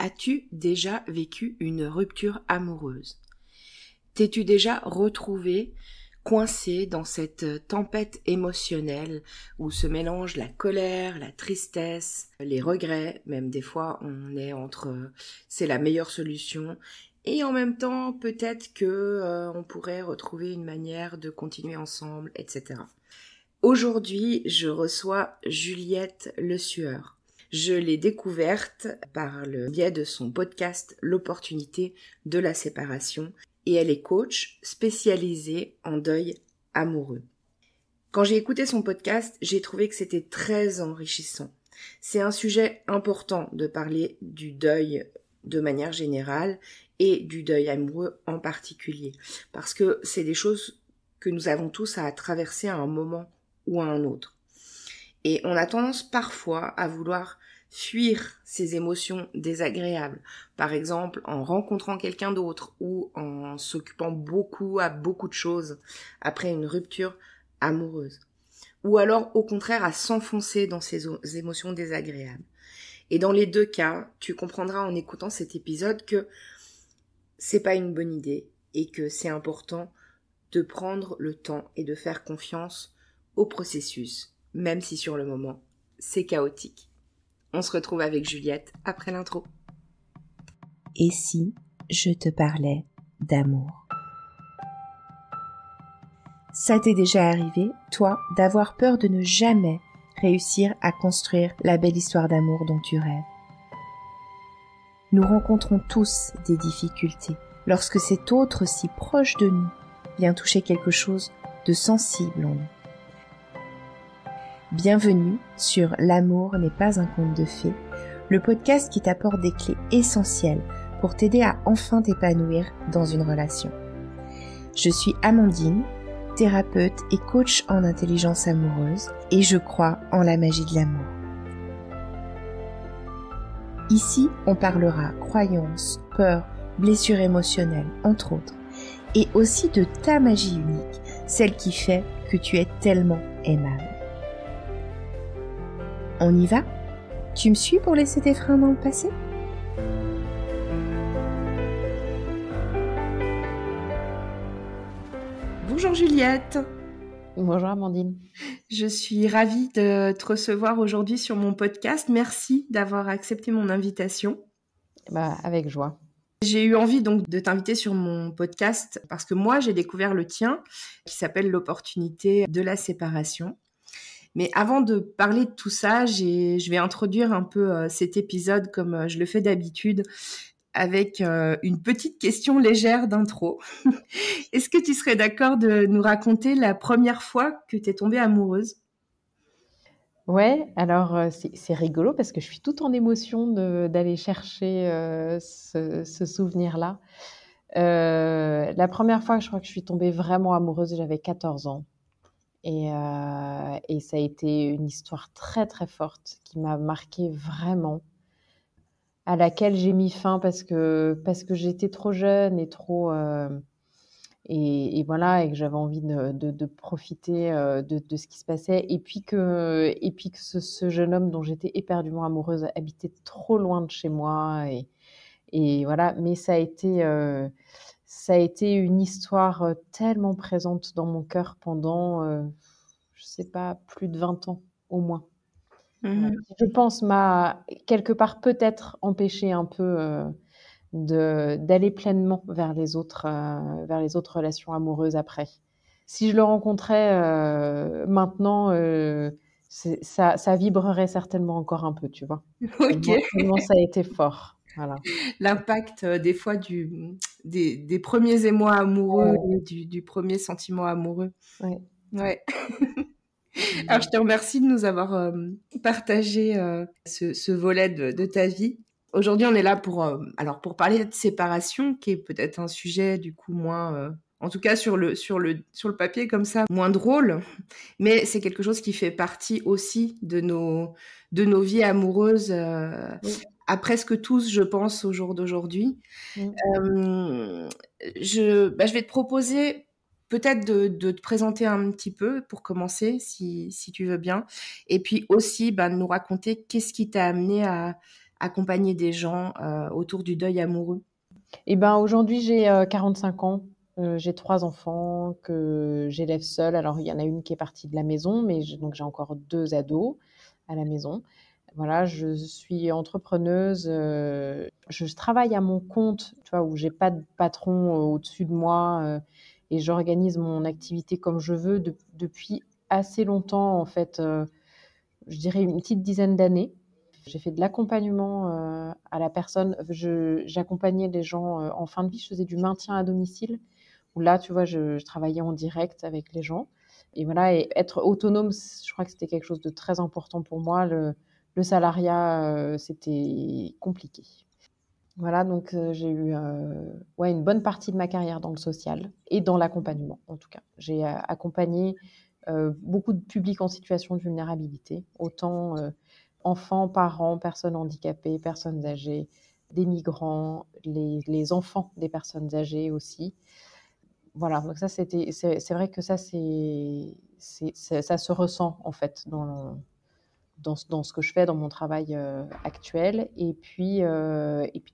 As-tu déjà vécu une rupture amoureuse? T'es-tu déjà retrouvé coincé dans cette tempête émotionnelle où se mélangent la colère, la tristesse, les regrets, même des fois on est entre c'est la meilleure solution et en même temps peut-être que on pourrait retrouver une manière de continuer ensemble, etc. Aujourd'hui, je reçois Juliette Le Sueur. Je l'ai découverte par le biais de son podcast L'opportunité de la séparation et elle est coach spécialisée en deuil amoureux. Quand j'ai écouté son podcast, j'ai trouvé que c'était très enrichissant. C'est un sujet important de parler du deuil de manière générale et du deuil amoureux en particulier, parce que c'est des choses que nous avons tous à traverser à un moment ou à un autre. Et on a tendance parfois à vouloir fuir ces émotions désagréables, par exemple en rencontrant quelqu'un d'autre ou en s'occupant beaucoup de choses après une rupture amoureuse. Ou alors au contraire à s'enfoncer dans ces émotions désagréables. Et dans les deux cas, tu comprendras en écoutant cet épisode que c'est pas une bonne idée et que c'est important de prendre le temps et de faire confiance au processus, même si sur le moment, c'est chaotique. On se retrouve avec Juliette après l'intro. Et si je te parlais d'amour? Ça t'est déjà arrivé, toi, d'avoir peur de ne jamais réussir à construire la belle histoire d'amour dont tu rêves? Nous rencontrons tous des difficultés lorsque cet autre si proche de nous vient toucher quelque chose de sensible en nous. Bienvenue sur L'amour n'est pas un conte de fées, le podcast qui t'apporte des clés essentielles pour t'aider à enfin t'épanouir dans une relation. Je suis Amandine, thérapeute et coach en intelligence amoureuse et je crois en la magie de l'amour. Ici, on parlera croyances, peurs, blessures émotionnelles, entre autres, et aussi de ta magie unique, celle qui fait que tu es tellement aimable. On y va? Tu me suis pour laisser tes freins dans le passé? Bonjour Juliette. Bonjour Amandine. Je suis ravie de te recevoir aujourd'hui sur mon podcast. Merci d'avoir accepté mon invitation. Avec joie. J'ai eu envie donc de t'inviter sur mon podcast parce que moi j'ai découvert le tien qui s'appelle L'opportunité de la séparation. Mais avant de parler de tout ça, je vais introduire un peu cet épisode comme je le fais d'habitude avec une petite question légère d'intro. Est-ce que tu serais d'accord de nous raconter la première fois que tu es tombée amoureuse? Ouais, alors c'est rigolo parce que je suis toute en émotion d'aller chercher ce souvenir-là. La première fois que je crois que je suis tombée vraiment amoureuse, j'avais 14 ans. Et ça a été une histoire très très forte qui m'a marquée vraiment, à laquelle j'ai mis fin parce que j'étais trop jeune et trop et voilà, et que j'avais envie de profiter de ce qui se passait, et puis que ce jeune homme dont j'étais éperdument amoureuse habitait trop loin de chez moi, et voilà. Mais ça a été une histoire tellement présente dans mon cœur pendant je sais pas, plus de 20 ans au moins. Qui, je pense, m'a quelque part peut-être empêché un peu d'aller pleinement vers les autres relations amoureuses après. Si je le rencontrais maintenant, ça vibrerait certainement encore un peu, tu vois. Ok. Tellement ça a été fort. Voilà. L'impact des fois des premiers émois amoureux et du premier sentiment amoureux. Ouais. Alors, je te remercie de nous avoir partagé ce volet de ta vie. Aujourd'hui, on est là pour parler de séparation, qui est peut-être un sujet du coup moins, en tout cas sur le papier comme ça, moins drôle, mais c'est quelque chose qui fait partie aussi de nos vies amoureuses à presque tous, je pense, au jour d'aujourd'hui. Je vais te proposer peut-être de te présenter un petit peu pour commencer, si tu veux bien. Et puis aussi, de nous raconter qu'est-ce qui t'a amené à accompagner des gens autour du deuil amoureux? Eh ben, aujourd'hui, j'ai 45 ans. J'ai 3 enfants que j'élève seule. Alors, il y en a une qui est partie de la maison, mais donc j'ai encore 2 ados à la maison. Voilà, je suis entrepreneuse. Je travaille à mon compte, tu vois, où j'ai pas de patron au-dessus de moi, et j'organise mon activité comme je veux depuis assez longtemps, en fait. Je dirais une petite dizaine d'années. J'ai fait de l'accompagnement à la personne. J'accompagnais les gens en fin de vie. Je faisais du maintien à domicile, où là, tu vois, je travaillais en direct avec les gens. Et voilà, et être autonome, je crois que c'était quelque chose de très important pour moi. Le salariat, c'était compliqué. Voilà, donc j'ai eu ouais, une bonne partie de ma carrière dans le social et dans l'accompagnement, en tout cas. J'ai accompagné beaucoup de publics en situation de vulnérabilité, autant enfants, parents, personnes handicapées, personnes âgées, des migrants, les enfants des personnes âgées aussi. Voilà, donc ça, c'est vrai que ça, ça se ressent en fait dans ce que je fais dans mon travail actuel. Et puis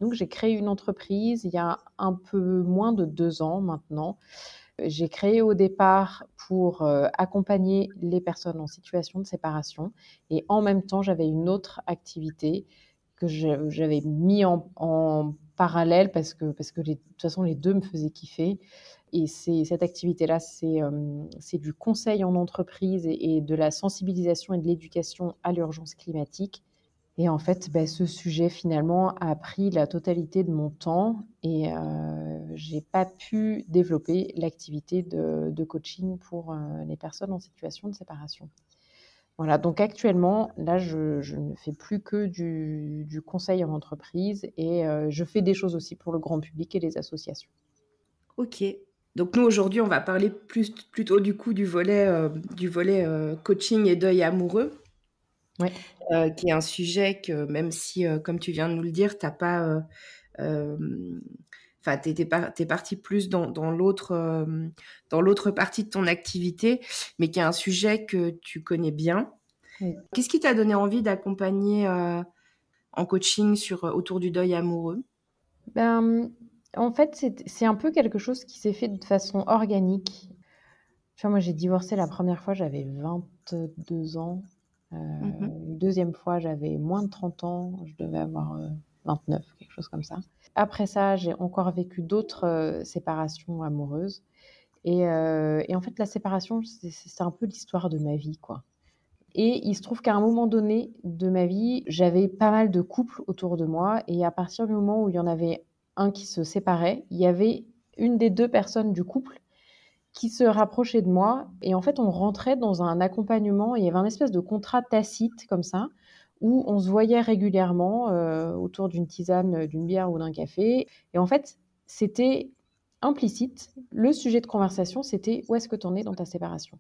donc, j'ai créé une entreprise il y a un peu moins de 2 ans maintenant. J'ai créé au départ pour accompagner les personnes en situation de séparation. Et en même temps, j'avais une autre activité que j'avais mis en parallèle parce que de toute façon, les deux me faisaient kiffer. Et cette activité-là, c'est du conseil en entreprise et de la sensibilisation et de l'éducation à l'urgence climatique. Et en fait, ce sujet finalement a pris la totalité de mon temps et j'ai pas pu développer l'activité de coaching pour les personnes en situation de séparation. Voilà, donc actuellement, là, je ne fais plus que du conseil en entreprise et je fais des choses aussi pour le grand public et les associations. Ok. Donc nous aujourd'hui, on va parler plutôt du coup du volet coaching et deuil amoureux, Ouais. qui est un sujet que même si, comme tu viens de nous le dire, t'as pas, enfin t'es parti plus dans l'autre partie de ton activité, mais qui est un sujet que tu connais bien. Oui. Qu'est-ce qui t'a donné envie d'accompagner en coaching autour du deuil amoureux? Ben, en fait, c'est un peu quelque chose qui s'est fait de façon organique. Tu vois, moi, j'ai divorcé la première fois, j'avais 22 ans. Mhm. Deuxième fois, j'avais moins de 30 ans, je devais avoir 29, quelque chose comme ça. Après ça, j'ai encore vécu d'autres séparations amoureuses. Et en fait, la séparation, c'est un peu l'histoire de ma vie, quoi. Et il se trouve qu'à un moment donné de ma vie, j'avais pas mal de couples autour de moi. Et à partir du moment où il y en avait un qui se séparait, il y avait une des deux personnes du couple qui se rapprochait de moi. Et en fait, on rentrait dans un accompagnement. Il y avait un espèce de contrat tacite comme ça, où on se voyait régulièrement autour d'une tisane, d'une bière ou d'un café. Et en fait, c'était implicite. Le sujet de conversation, c'était où est-ce que tu en es dans ta séparation.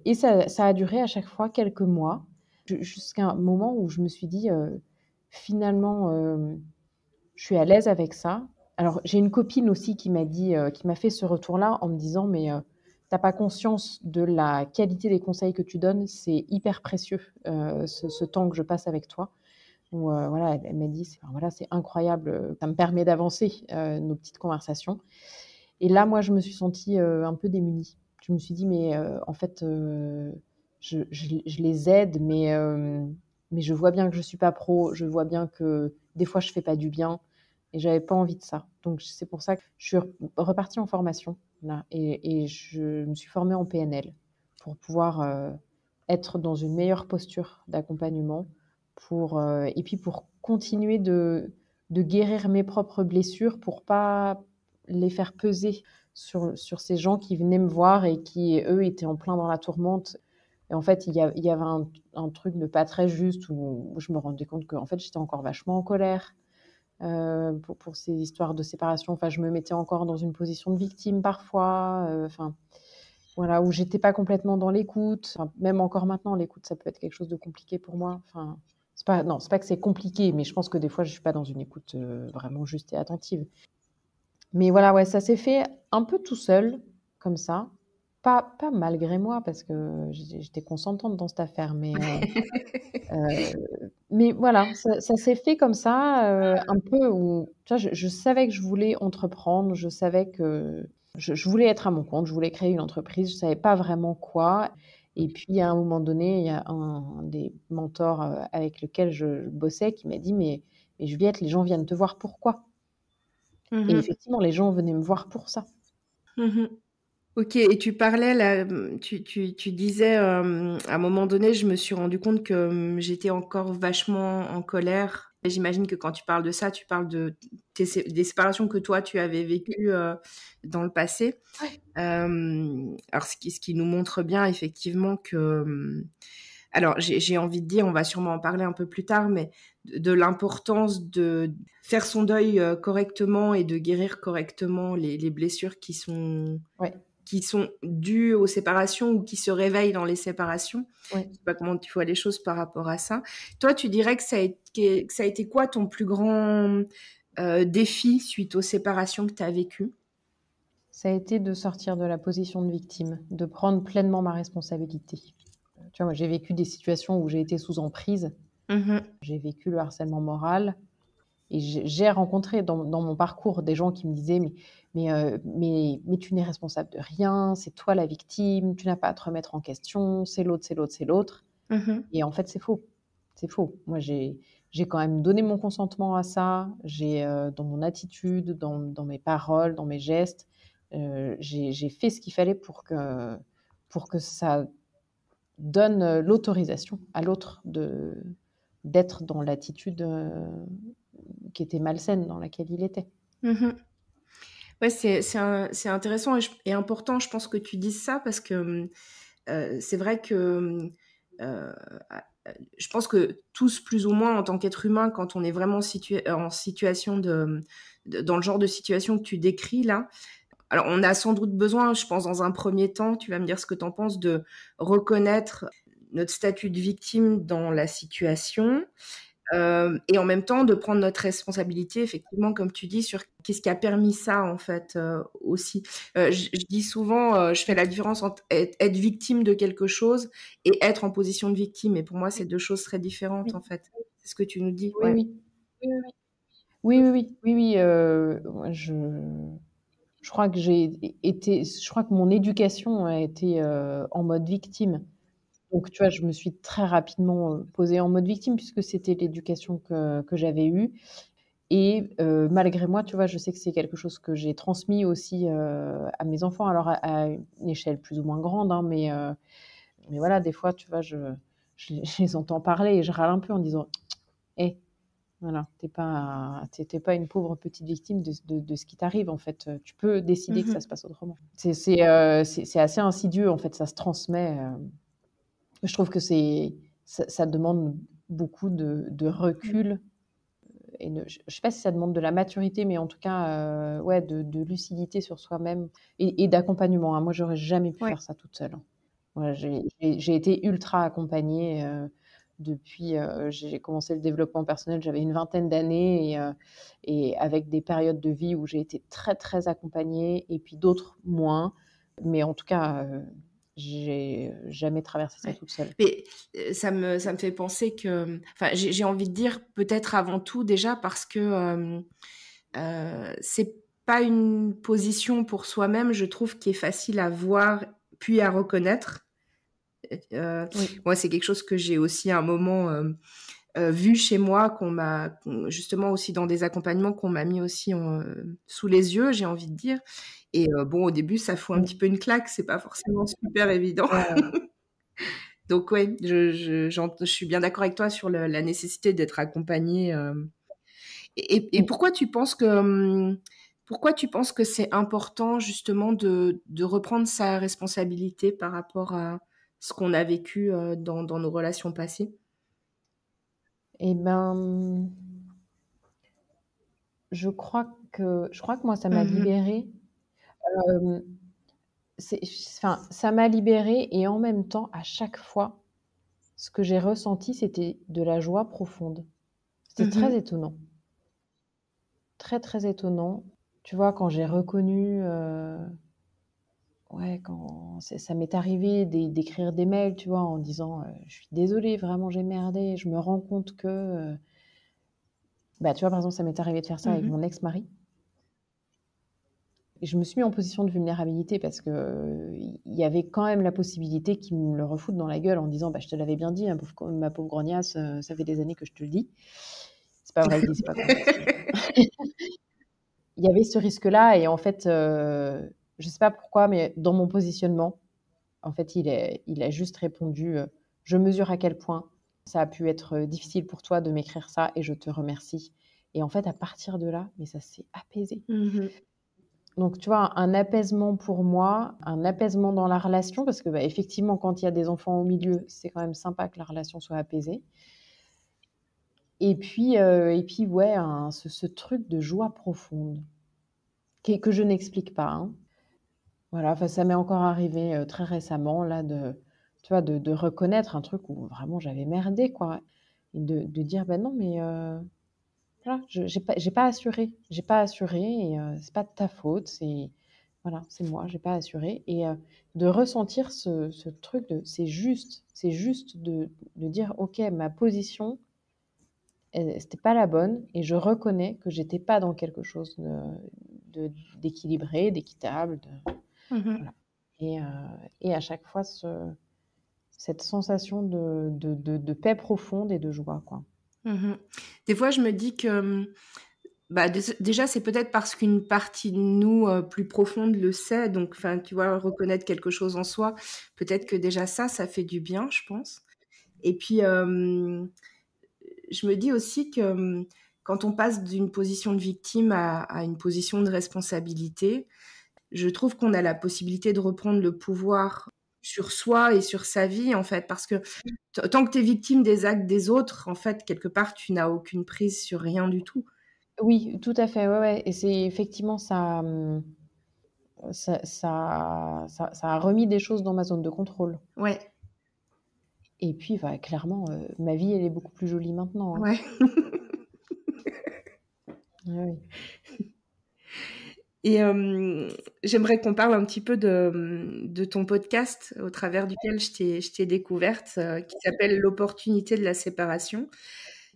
Et ça a duré à chaque fois quelques mois, jusqu'à un moment où je me suis dit, finalement, je suis à l'aise avec ça. Alors, j'ai une copine aussi qui m'a dit, qui m'a fait ce retour-là en me disant, mais t'as pas conscience de la qualité des conseils que tu donnes, c'est hyper précieux, ce temps que je passe avec toi. Où, voilà, elle m'a dit, enfin, voilà, c'est incroyable, ça me permet d'avancer nos petites conversations. Et là, moi, je me suis sentie un peu démunie. Je me suis dit, mais en fait, je les aide, mais je vois bien que je suis pas pro. Je vois bien que des fois, je fais pas du bien. Et j'avais pas envie de ça. Donc, c'est pour ça que je suis repartie en formation, là. Et je me suis formée en PNL pour pouvoir être dans une meilleure posture d'accompagnement et puis pour continuer de guérir mes propres blessures pour pas les faire peser sur ces gens qui venaient me voir et qui, eux, étaient en plein dans la tourmente. Et en fait, il y avait un truc de pas très juste où je me rendais compte que en fait, j'étais encore vachement en colère pour ces histoires de séparation. Enfin, je me mettais encore dans une position de victime parfois. Enfin, voilà, où j'étais pas complètement dans l'écoute. Enfin, même encore maintenant, l'écoute, ça peut être quelque chose de compliqué pour moi. Enfin, non, c'est pas que c'est compliqué, mais je pense que des fois, je suis pas dans une écoute vraiment juste et attentive. Mais voilà, ouais, ça s'est fait un peu tout seul, comme ça, pas malgré moi parce que j'étais consentante dans cette affaire, mais voilà, ça s'est fait comme ça, un peu où tu vois, je savais que je voulais entreprendre, je savais que je voulais être à mon compte, je voulais créer une entreprise, je savais pas vraiment quoi et puis à un moment donné, il y a un des mentors, avec lequel je bossais qui m'a dit: «Mais Juliette, les gens viennent te voir pourquoi?» Et Mmh. effectivement, les gens venaient me voir pour ça. Mmh. OK, et tu parlais là, tu disais, à un moment donné, je me suis rendu compte que, j'étais encore vachement en colère. Et j'imagine que quand tu parles de ça, tu parles de des séparations que toi tu avais vécues, dans le passé. Ouais. Alors ce qui nous montre bien effectivement que, alors j'ai envie de dire, on va sûrement en parler un peu plus tard, mais de l'importance de faire son deuil, correctement et de guérir correctement les blessures Ouais, qui sont dues aux séparations ou qui se réveillent dans les séparations. ouais. Je sais pas comment tu vois les choses par rapport à ça. Toi, tu dirais que ça a été quoi ton plus grand, défi suite aux séparations que tu as vécues? Ça a été de sortir de la position de victime, de prendre pleinement ma responsabilité. Tu vois, moi, j'ai vécu des situations où j'ai été sous emprise, Mmh. j'ai vécu le harcèlement moral et j'ai rencontré dans mon parcours des gens qui me disaient: «Mais tu n'es responsable de rien, c'est toi la victime, tu n'as pas à te remettre en question, c'est l'autre, c'est l'autre, c'est l'autre» Mmh. et en fait, c'est faux. C'est faux. Moi, j'ai quand même donné mon consentement à ça. Dans mon attitude, dans mes paroles, dans mes gestes, j'ai fait ce qu'il fallait pour que ça donne, l'autorisation à l'autre d'être dans l'attitude, qui était malsaine dans laquelle il était. Mmh. Ouais, c'est intéressant et important, je pense que tu dises ça parce que, c'est vrai que, a je pense que tous plus ou moins en tant qu'être humain, quand on est vraiment en situation dans le genre de situation que tu décris là, alors on a sans doute besoin, je pense dans un premier temps, tu vas me dire ce que tu en penses, de reconnaître notre statut de victime dans la situation. Et en même temps, de prendre notre responsabilité, effectivement, comme tu dis, sur qu'est-ce qui a permis ça, en fait, aussi. Je dis souvent, je fais la différence entre être victime de quelque chose et être en position de victime. Et pour moi, c'est deux choses très différentes, Oui, en fait. C'est ce que tu nous dis, oui, ouais. oui. Oui, oui, oui. Oui, oui, oui. Oui, oui, moi je crois que je crois que mon éducation a été, en mode victime. Donc tu vois, je me suis très rapidement, posée en mode victime puisque c'était l'éducation que j'avais eue et malgré moi, tu vois, je sais que c'est quelque chose que j'ai transmis aussi, à mes enfants. Alors à une échelle plus ou moins grande, hein, mais voilà, des fois, tu vois, je les entends parler et je râle un peu en disant: «Hé, voilà, tu es pas une pauvre petite victime de ce qui t'arrive, en fait, tu peux décider que ça se Mhm. passe autrement». C'est assez insidieux, en fait, ça se transmet, je trouve que ça demande beaucoup de recul et je sais pas si ça demande de la maturité, mais en tout cas, ouais, de lucidité sur soi-même et d'accompagnement, hein. Moi, j'aurais jamais pu Ouais. faire ça toute seule, hein. Voilà, j'ai été ultra accompagnée, depuis, j'ai commencé le développement personnel, j'avais une vingtaine d'années et avec des périodes de vie où j'ai été très, très accompagnée et puis d'autres moins. Mais en tout cas, j'ai jamais traversé ça Ouais. toute seule. Mais ça me fait penser que, enfin, j'ai envie de dire peut-être avant tout déjà parce que c'est pas une position pour soi-même, je trouve, qui est facile à voir puis à reconnaître. Oui, Moi, c'est quelque chose que j'ai aussi à un moment vu chez moi, justement aussi dans des accompagnements qu'on m'a mis aussi sous les yeux, j'ai envie de dire. Et bon, au début, ça fout un mmh, petit peu une claque, c'est pas forcément super évident. ouais, ouais. Donc ouais, je suis bien d'accord avec toi sur la nécessité d'être accompagné. Et Mmh. pourquoi tu penses que c'est important justement de reprendre sa responsabilité par rapport à ce qu'on a vécu dans nos relations passées? Et ben, je crois que moi, ça m'a Mhm. libérée. Hem, c'est enfin, ça m'a libérée et en même temps, à chaque fois, ce que j'ai ressenti, c'était de la joie profonde. C'était très Mhm. étonnant, très, très étonnant. Tu vois, quand j'ai reconnu, ouais, quand ça m'est arrivé d'écrire des mails, tu vois, en disant je suis désolée, vraiment j'ai merdé, je me rends compte que. Bah, tu vois, par exemple, ça m'est arrivé de faire ça avec mon ex-mari. Et je me suis mis en position de vulnérabilité parce que il y avait quand même la possibilité qu'il me le refoute dans la gueule en disant bah, je te l'avais bien dit, hein, ma pauvre grognasse, ça fait des années que je te le dis. C'est pas vrai, il dit, c'est pas comme ça. Il y avait ce risque-là et en fait, je sais pas pourquoi, mais dans mon positionnement, en fait, il a juste répondu je mesure à quel point ça a pu être difficile pour toi de m'écrire ça et je te remercie. Et en fait, à partir de là, mais ça s'est apaisé. Donc, tu vois, un apaisement pour moi, un apaisement dans la relation, parce que bah, effectivement, quand il y a des enfants au milieu, c'est quand même sympa que la relation soit apaisée. Et puis ouais, ce truc de joie profonde que je n'explique pas. Hein. Voilà, enfin, ça m'est encore arrivé très récemment, là, tu vois, de reconnaître un truc où vraiment j'avais merdé, quoi. Et de dire, ben non, mais voilà, j'ai pas assuré. J'ai pas assuré et c'est pas de ta faute, voilà, c'est moi, j'ai pas assuré. Et de ressentir ce truc c'est juste de dire, ok, ma position, c'était pas la bonne et je reconnais que j'étais pas dans quelque chose d'équilibré, d'équitable. Voilà. Et à chaque fois, cette sensation de paix profonde et de joie, quoi. Des fois, je me dis que bah, déjà, c'est peut-être parce qu'une partie de nous plus profonde le sait. Donc, enfin, tu vois, reconnaître quelque chose en soi, peut-être que déjà ça fait du bien, je pense. Et puis, je me dis aussi que quand on passe d'une position de victime à une position de responsabilité, je trouve qu'on a la possibilité de reprendre le pouvoir sur soi et sur sa vie, en fait, parce que tant que tu es victime des actes des autres, en fait, quelque part, tu n'as aucune prise sur rien du tout. Oui, tout à fait, ouais, ouais. Et c'est effectivement ça a remis des choses dans ma zone de contrôle. Ouais. Et puis, bah, clairement, ma vie, elle est beaucoup plus jolie maintenant. Hein. Ouais. Ouais, oui. Et j'aimerais qu'on parle un petit peu de ton podcast au travers duquel je t'ai découverte, qui s'appelle L'opportunité de la séparation.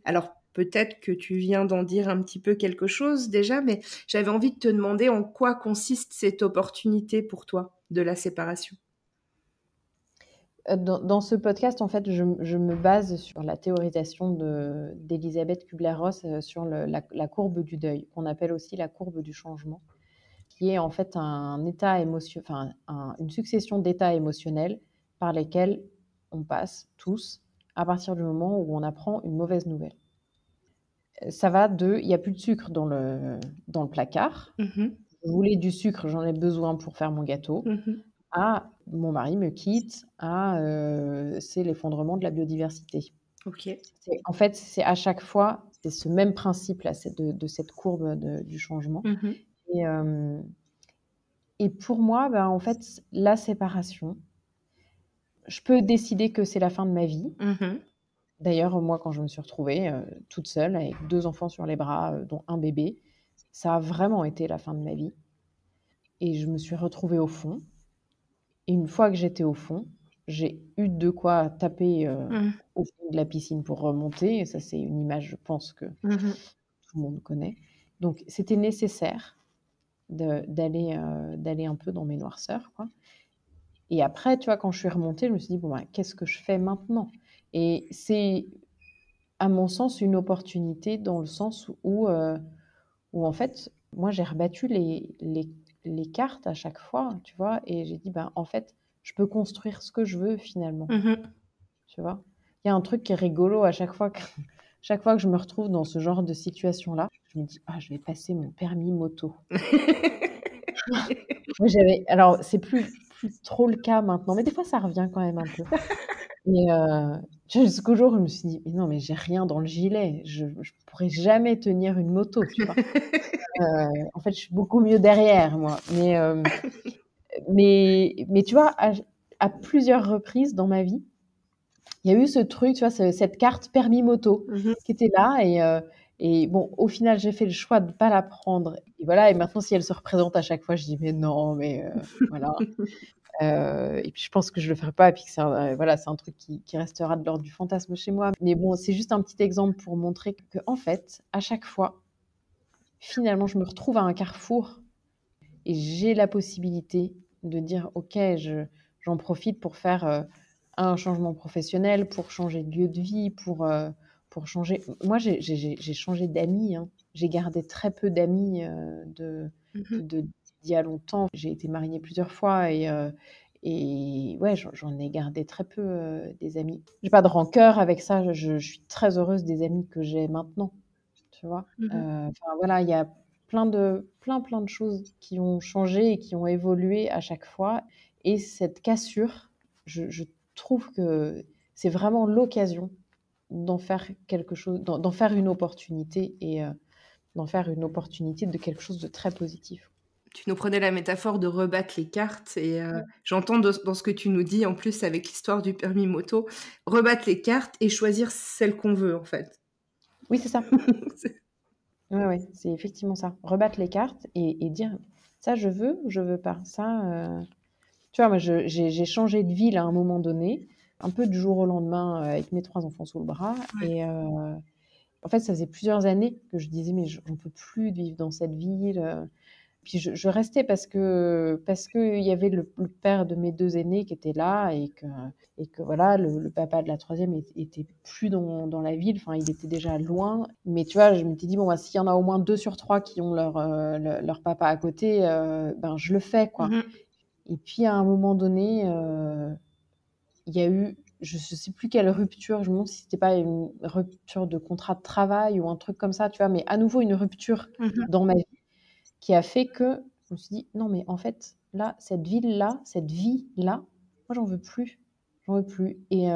Alors, peut-être que tu viens d'en dire un petit peu quelque chose déjà, mais j'avais envie de te demander en quoi consiste cette opportunité pour toi de la séparation. Dans ce podcast, en fait, je me base sur la théorisation d'Elisabeth Kubler-Ross sur la courbe du deuil, qu'on appelle aussi la courbe du changement, qui est en fait un état une succession d'états émotionnels par lesquels on passe tous à partir du moment où on apprend une mauvaise nouvelle. Ça va il n'y a plus de sucre dans le placard. Je voulais du sucre, j'en ai besoin pour faire mon gâteau. À mon mari me quitte, c'est l'effondrement de la biodiversité. Ok. En fait, c'est à chaque fois, c'est ce même principe là, de cette courbe du changement. Et pour moi, ben, en fait, la séparation, je peux décider que c'est la fin de ma vie. D'ailleurs, moi, quand je me suis retrouvée toute seule avec 2 enfants sur les bras, dont un bébé, ça a vraiment été la fin de ma vie. Et je me suis retrouvée au fond. Et une fois que j'étais au fond, j'ai eu de quoi taper au fond de la piscine pour remonter. Et ça, c'est une image, je pense, que tout le monde connaît. Donc, c'était nécessaire d'aller un peu dans mes noirceurs, quoi. Et après, tu vois, quand je suis remontée, je me suis dit, bon, ben, qu'est-ce que je fais maintenant? Et c'est, à mon sens, une opportunité dans le sens où en fait, moi, j'ai rebattu les cartes à chaque fois, tu vois, et j'ai dit, ben, en fait, je peux construire ce que je veux finalement, tu vois. Il y a un truc qui est rigolo à chaque fois que je me retrouve dans ce genre de situation-là, je me dis, ah, je vais passer mon permis moto. Alors, c'est plus trop le cas maintenant, mais des fois, ça revient quand même un peu. Mais jusqu'au jour où je me suis dit, mais non, mais j'ai rien dans le gilet, je pourrais jamais tenir une moto, tu vois. En fait, je suis beaucoup mieux derrière, moi. Mais tu vois, à plusieurs reprises dans ma vie, il y a eu ce truc, tu vois, cette carte permis moto qui était là Et bon, au final, j'ai fait le choix de ne pas la prendre. Et voilà, et maintenant, si elle se représente à chaque fois, je dis, mais non, mais voilà. Et puis je pense que je le ferai pas, et puis que voilà, c'est un truc qui restera de l'ordre du fantasme chez moi. Mais bon, c'est juste un petit exemple pour montrer que, en fait, à chaque fois, finalement, je me retrouve à un carrefour et j'ai la possibilité de dire, OK, j'en profite pour faire un changement professionnel, pour changer de lieu de vie, pour changer. Moi, j'ai changé d'amis, hein. J'ai gardé très peu d'amis d'il y a longtemps. J'ai été mariée plusieurs fois et ouais, j'en ai gardé très peu des amis. J'ai pas de rancœur avec ça. Je suis très heureuse des amis que j'ai maintenant, tu vois. Enfin voilà, il y a plein de choses qui ont changé et qui ont évolué à chaque fois. Et cette cassure, je trouve que c'est vraiment l'occasion d'en faire quelque chose, d'en faire une opportunité et d'en faire une opportunité de quelque chose de très positif. Tu nous prenais la métaphore de rebattre les cartes et j'entends dans ce que tu nous dis, en plus avec l'histoire du permis moto, rebattre les cartes et choisir celle qu'on veut en fait. Oui, c'est ça. Ouais, c'est effectivement ça. Rebattre les cartes et dire ça je veux ou je veux pas. Ça, tu vois, moi j'ai changé de ville à un moment donné, un peu du jour au lendemain avec mes 3 enfants sous le bras. Ouais. Et en fait, ça faisait plusieurs années que je disais mais j'en peux plus de vivre dans cette ville. Puis je restais parce que il y avait le père de mes 2 aînés qui était là et que voilà, le papa de la troisième était plus dans la ville, enfin, il était déjà loin. Mais tu vois, je m'étais dit: «Bon, bah, s'il y en a au moins 2 sur 3 qui ont leur papa à côté, ben, je le fais, quoi». Et puis à un moment donné, il y a eu, je sais plus quelle rupture, je me demande si c'était pas une rupture de contrat de travail ou un truc comme ça, tu vois? Mais à nouveau une rupture dans ma vie qui a fait que je me suis dit: «Non, mais en fait, là, cette ville-là, cette vie-là, moi, j'en veux plus. J'en veux plus». Et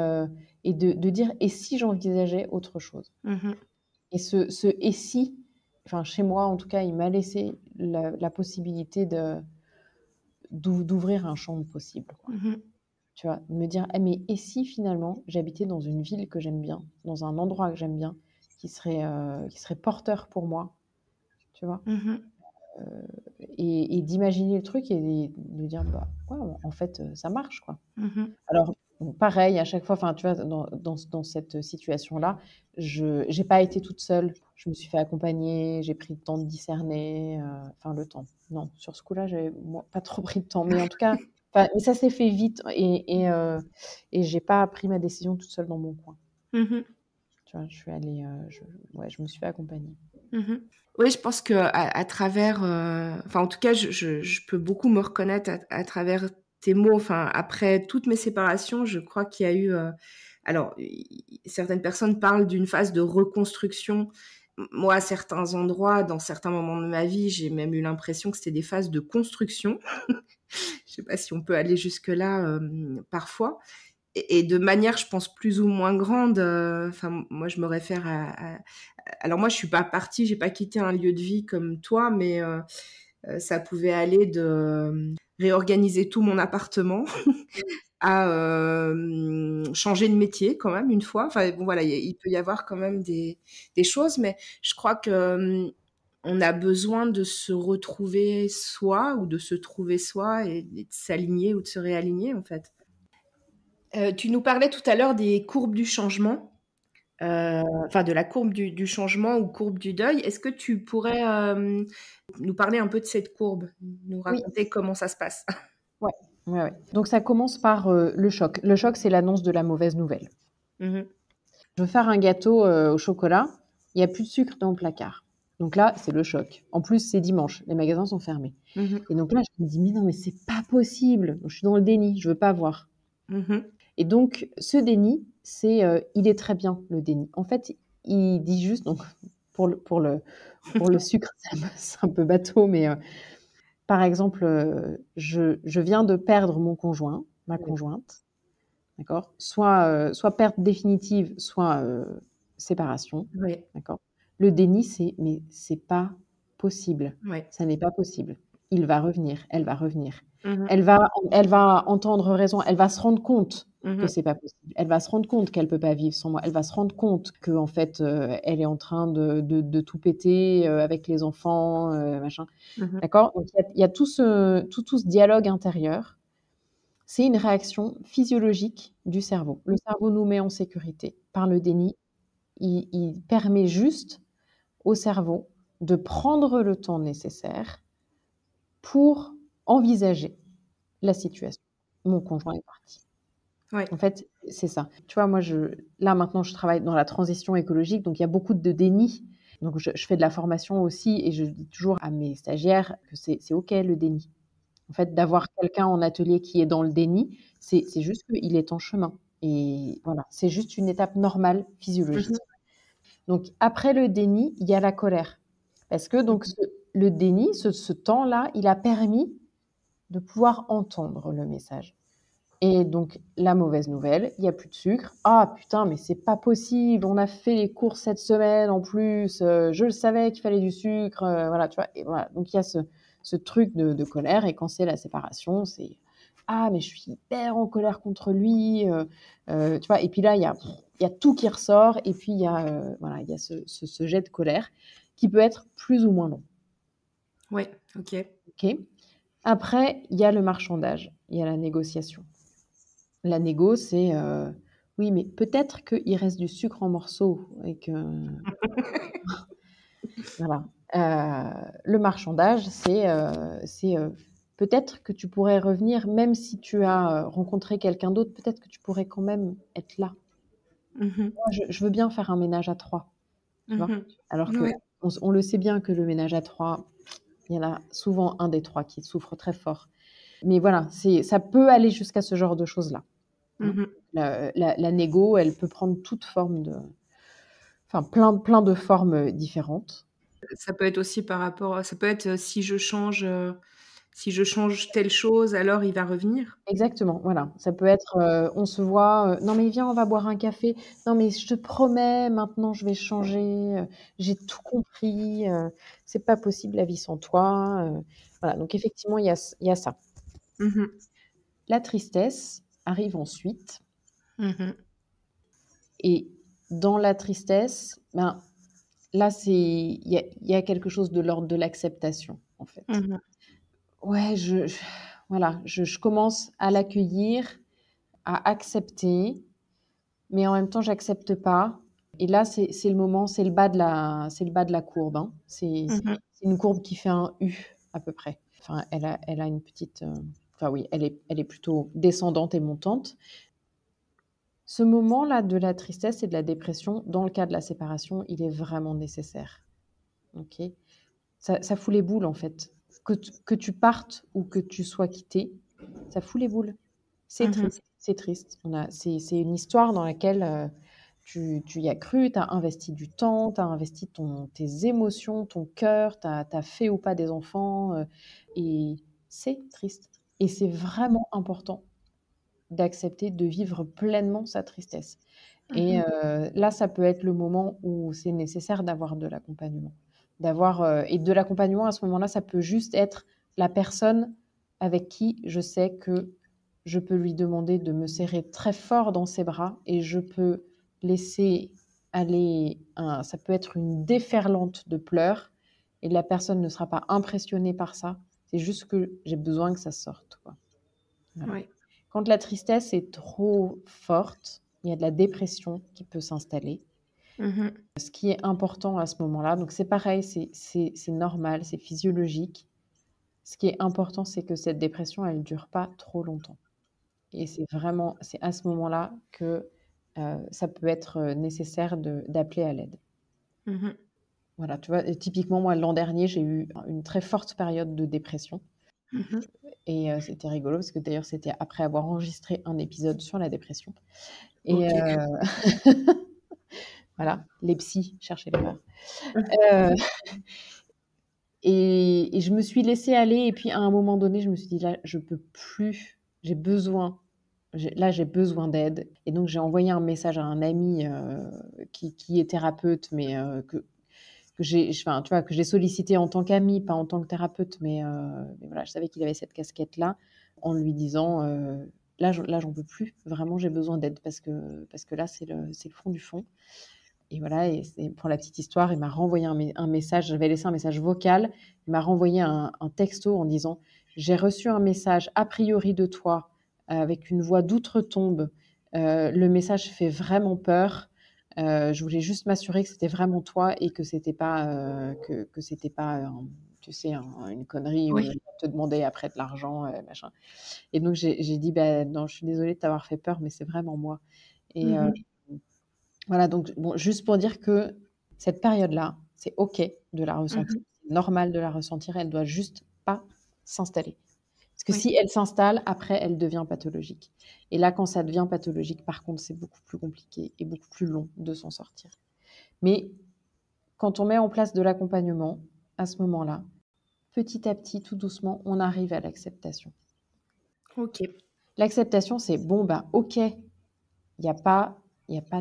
de dire: «Et si j'envisageais autre chose?» Et ce «et si», enfin, chez moi, en tout cas, il m'a laissé la possibilité d'ouvrir un champ de possibles, quoi. Tu vois? De me dire: «Eh mais et si finalement j'habitais dans une ville que j'aime bien, dans un endroit que j'aime bien, qui serait porteur pour moi?» Tu vois? Et d'imaginer le truc et de dire: «Bah, ouais, en fait, ça marche, quoi». Alors, bon, pareil, à chaque fois, enfin, tu vois, dans cette situation-là, je j'ai pas été toute seule. Je me suis fait accompagner, j'ai pris le temps de discerner, enfin le temps. Non, sur ce coup-là, j'ai moi pas trop pris le temps, mais en tout cas, enfin, mais ça s'est fait vite et j'ai pas pris ma décision toute seule dans mon coin. Tu vois? Je suis allée, je me suis fait accompagner. Oui, je pense qu'à travers, enfin en tout cas, je peux beaucoup me reconnaître à travers tes mots. Enfin, après toutes mes séparations, je crois qu'il y a eu, alors certaines personnes parlent d'une phase de reconstruction. Moi, à certains endroits, dans certains moments de ma vie, j'ai même eu l'impression que c'était des phases de construction. Je sais pas si on peut aller jusque-là, parfois. Et de manière, je pense, plus ou moins grande. Enfin, moi, je me réfère alors moi, je suis pas partie, j'ai pas quitté un lieu de vie comme toi, mais ça pouvait aller de réorganiser tout mon appartement à changer de métier quand même une fois. Enfin bon, voilà, il peut y avoir quand même des choses, mais je crois que on a besoin de se retrouver soi ou de se trouver soi et de s'aligner ou de se réaligner en fait. Tu nous parlais tout à l'heure des courbes du changement, enfin de la courbe du changement ou courbe du deuil. Est-ce que tu pourrais nous parler un peu de cette courbe, nous Oui, raconter comment ça se passe? ouais, ouais. Donc ça commence par, le choc. Le choc, c'est l'annonce de la mauvaise nouvelle. Mmh. Je veux faire un gâteau, au chocolat, il y a plus de sucre dans le placard. Donc là, c'est le choc. En plus, c'est dimanche, les magasins sont fermés. Mmh. Et donc là, je me dis: «Mais non, mais c'est pas possible!» Je suis dans le déni, je veux pas voir. Mmh. Et donc ce déni, c'est, il est très bien, le déni. En fait, il dit juste donc pour le sucre, c'est un peu bateau, mais, par exemple, je viens de perdre mon conjoint, ma Oui. conjointe, d'accord? Soit perte définitive, soit, séparation, Oui. d'accord? Le déni, c'est: «Mais c'est pas possible, Ouais. ça n'est pas possible». il va revenir, elle va revenir. Mhm. Elle va entendre raison, elle va se rendre compte que Mhm. c'est pas possible. Elle va se rendre compte qu'elle peut pas vivre sans moi. Elle va se rendre compte qu'en fait, elle est en train de tout péter, avec les enfants, machin. Mhm. D'accord? Donc il y a tout ce dialogue intérieur. C'est une réaction physiologique du cerveau. Le cerveau nous met en sécurité. Par le déni, il permet juste au cerveau de prendre le temps nécessaire pour envisager la situation. Mon conjoint est parti. Ouais. En fait, c'est ça. Tu vois, moi, là, maintenant, je travaille dans la transition écologique, donc il y a beaucoup de déni. Donc, je fais de la formation aussi et je dis toujours à mes stagiaires que c'est OK le déni. En fait, d'avoir quelqu'un en atelier qui est dans le déni, c'est juste qu'il est en chemin. Et voilà, c'est juste une étape normale, physiologique. Mhm. Donc, après le déni, il y a la colère. Parce que donc, le déni, ce temps-là, il a permis de pouvoir entendre le message. Et donc, la mauvaise nouvelle, il n'y a plus de sucre. Ah putain, mais c'est pas possible, on a fait les courses cette semaine en plus, je le savais qu'il fallait du sucre, voilà, tu vois. Et voilà. Donc, il y a ce truc de colère, et quand c'est la séparation, c'est ah, mais je suis hyper en colère contre lui, tu vois. Et puis là, il y a tout qui ressort, et puis voilà, il y a ce jet de colère qui peut être plus ou moins long. Ouais, ok. Ok. Après, il y a le marchandage, il y a la négociation. La négo, c'est oui, mais peut-être qu'il reste du sucre en morceaux et que voilà. Le marchandage, c'est peut-être que tu pourrais revenir, même si tu as rencontré quelqu'un d'autre, peut-être que tu pourrais quand même être là. Mhm. Moi, je veux bien faire un ménage à trois, tu vois. Mhm. Alors que Ouais. on le sait bien que le ménage à trois, il y en a souvent un des trois qui souffre très fort. Mais voilà, ça peut aller jusqu'à ce genre de choses-là. Hein. Mhm. La négo, elle peut prendre toute forme enfin plein de formes différentes. Ça peut être aussi ça peut être si je change telle chose, alors il va revenir. Exactement, voilà. Ça peut être, on se voit, «Non mais viens, on va boire un café. Non mais je te promets, maintenant je vais changer, j'ai tout compris, c'est pas possible la vie sans toi», voilà, donc effectivement il y a ça. Mhm. La tristesse arrive ensuite, Mhm. et dans la tristesse, ben, là il y a quelque chose de l'ordre de l'acceptation, en fait. Mhm. Ouais, voilà, je commence à l'accueillir, à accepter, mais en même temps, j'accepte pas. Et là, c'est le moment, c'est le bas de la courbe, hein. Mhm. C'est une courbe qui fait un U à peu près. Enfin, elle a une petite, enfin oui, elle est plutôt descendante et montante. Ce moment-là de la tristesse et de la dépression, dans le cas de la séparation, il est vraiment nécessaire. Ok? Ça fout les boules, en fait. Que tu partes ou que tu sois quitté, ça fout les boules. C'est Mhm. triste, c'est triste. C'est une histoire dans laquelle tu y as cru, tu as investi du temps, tu as investi tes émotions, ton cœur, tu as fait ou pas des enfants, et c'est triste. Et c'est vraiment important d'accepter de vivre pleinement sa tristesse. Et Mhm. là, ça peut être le moment où c'est nécessaire d'avoir de l'accompagnement. Et de l'accompagnement, à ce moment-là, ça peut juste être la personne avec qui je sais que je peux lui demander de me serrer très fort dans ses bras, et je peux laisser aller ça peut être une déferlante de pleurs, et la personne ne sera pas impressionnée par ça. C'est juste que j'ai besoin que ça sorte, quoi. Voilà. Ouais. Quand la tristesse est trop forte, il y a de la dépression qui peut s'installer. Mhm. Ce qui est important à ce moment-là, donc c'est pareil, c'est normal, c'est physiologique. Ce qui est important, c'est que cette dépression, elle ne dure pas trop longtemps. Et c'est à ce moment-là que ça peut être nécessaire d'appeler à l'aide. Mhm. Voilà, tu vois, et typiquement, moi, l'an dernier, j'ai eu une très forte période de dépression. Mhm. Et c'était rigolo parce que d'ailleurs, c'était après avoir enregistré un épisode sur la dépression. Et Ok. voilà, les psys, cherchez l'erreur. Euh, et je me suis laissée aller. Et puis, à un moment donné, je me suis dit, là, je peux plus. J'ai besoin. Là, j'ai besoin d'aide. Et donc, j'ai envoyé un message à un ami qui est thérapeute, mais enfin, tu vois, que j'ai sollicité en tant qu'ami, pas en tant que thérapeute, mais voilà, je savais qu'il avait cette casquette-là, en lui disant là, j'en peux plus, vraiment, j'ai besoin d'aide parce que là, c'est le fond du fond. Et voilà, et pour la petite histoire, il m'a renvoyé un message, j'avais laissé un message vocal, il m'a renvoyé un texto en disant j'ai reçu un message a priori de toi avec une voix d'outre-tombe. Le message fait vraiment peur. Je voulais juste m'assurer que c'était vraiment toi et que c'était pas tu sais, une connerie où Oui. on va te demander après de l'argent, machin. Et donc j'ai dit bah non, je suis désolée de t'avoir fait peur, mais c'est vraiment moi. Et voilà, donc bon, juste pour dire que cette période-là, c'est OK de la ressentir, Mhm. c'est normal de la ressentir, elle doit juste pas s'installer. Parce que Oui. si elle s'installe, après, elle devient pathologique. Et là, quand ça devient pathologique, par contre, c'est beaucoup plus compliqué et beaucoup plus long de s'en sortir. Mais quand on met en place de l'accompagnement, à ce moment-là, petit à petit, tout doucement, on arrive à l'acceptation. Ok. L'acceptation, c'est bon, bah, OK, il n'y a pas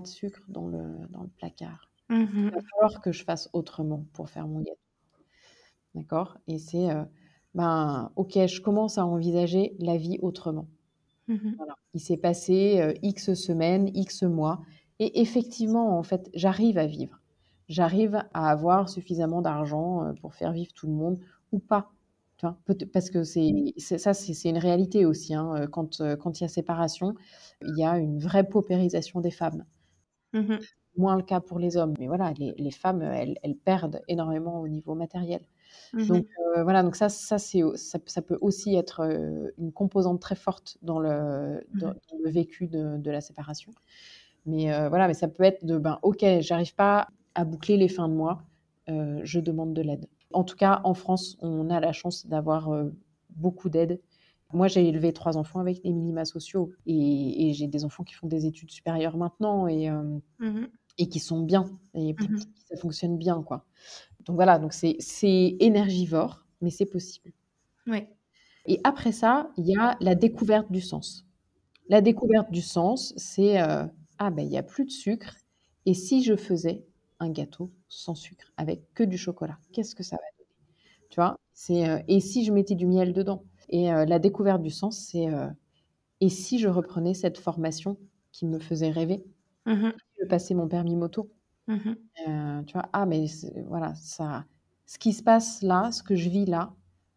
de sucre dans le placard. Il va Mhm. falloir que je fasse autrement pour faire mon gâteau. D'accord? Et c'est, ben, OK, je commence à envisager la vie autrement. Mhm. Voilà. Il s'est passé X semaines, X mois. Et effectivement, en fait, j'arrive à vivre. J'arrive à avoir suffisamment d'argent pour faire vivre tout le monde ou pas. Tu vois, parce que c'est une réalité aussi. Hein. Quand il y a séparation, il y a une vraie paupérisation des femmes. Mhm. Moins le cas pour les hommes. Mais voilà, les femmes, elles perdent énormément au niveau matériel. Donc Mhm. voilà, donc ça peut aussi être une composante très forte dans Mhm. le vécu de la séparation. Mais voilà, mais ça peut être ben, OK, j'arrive pas à boucler les fins de mois, je demande de l'aide. En tout cas, en France, on a la chance d'avoir beaucoup d'aide. Moi, j'ai élevé 3 enfants avec des minima sociaux et j'ai des enfants qui font des études supérieures maintenant Mhm. et qui sont bien et pour Mhm. qui ça fonctionne bien, quoi. Donc voilà, donc c'est énergivore, mais c'est possible. Ouais. Et après ça, il y a la découverte du sens. La découverte du sens, c'est ah ben il y a plus de sucre. Et si je faisais un gâteau sans sucre avec que du chocolat, qu'est-ce que ça va donner? Tu vois? C'est et si je mettais du miel dedans? Et la découverte du sens, c'est et si je reprenais cette formation qui me faisait rêver? Mhm. Je passais mon permis moto. Mhm. Tu vois? Ah mais voilà, ça ce qui se passe là, ce que je vis là,